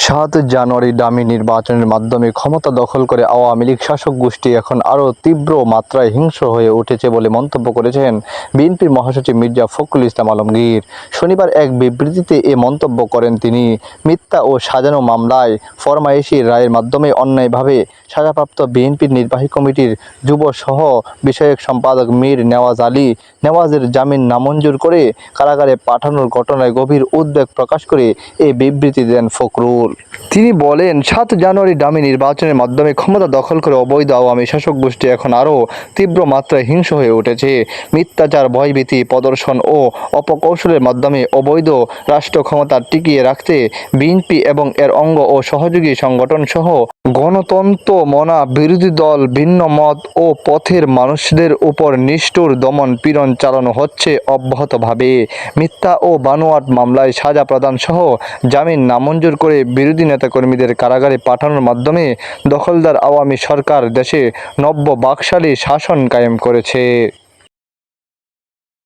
৭ জানুয়ারি dummy নির্বাচনের মাধ্যমে ক্ষমতা দখল করে আওয়ামী লীগ শাসক গোষ্ঠী এখন আরও তীব্র মাত্রায় হিংস্র হয়ে উঠেছে বলে মন্তব্য করেছেন বিএনপির মহাসচিব মির্জা ফখরুল ইসলাম আলমগীর। শনিবার এক বিবৃতিতে এ মন্তব্য করেন তিনি। মিথ্যা ও সাজানো মামলায় ফরমায়েশি রায়ের মাধ্যমে অন্যায়ভাবে সাজাপ্রাপ্ত বিএনপির নির্বাহী কমিটির যুব সহ বিষয়ক সম্পাদক মীর নেওয়াজ আলী নেওয়াজের জামিন নামঞ্জুর করে কারাগারে পাঠানোর ঘটনায় গভীর উদ্বেগ প্রকাশ করে এ বিবৃতি দেন ফখরুল। তিনি বলেন, ৭ জানুয়ারি ডামি নির্বাচনের মাধ্যমে ক্ষমতা দখল করে অবৈধ আওয়ামী শাসক গোষ্ঠী এখন আরও তীব্র মাত্রায় হিংস্র হয়ে উঠেছে। মিথ্যাচার, ভয়ভীতি প্রদর্শন ও অপকৌশলের মাধ্যমে অবৈধ রাষ্ট্র ক্ষমতা টিকিয়ে রাখতে বিএনপি এবং এর অঙ্গ ও সহযোগী সংগঠনসহ গণতন্ত্র মনা বিরোধী দল, ভিন্ন মত ও পথের মানুষদের উপর নিষ্ঠুর দমন পীড়ন চালানো হচ্ছে অব্যাহতভাবে। মিথ্যা ও বানোয়াট মামলায় সাজা প্রদান সহ জামিন নামঞ্জুর করে বিরোধী নেতাকর্মীদের কারাগারে পাঠানোর মাধ্যমে দখলদার আওয়ামী সরকার দেশে নব্য বাকশালী শাসন কায়েম করেছে।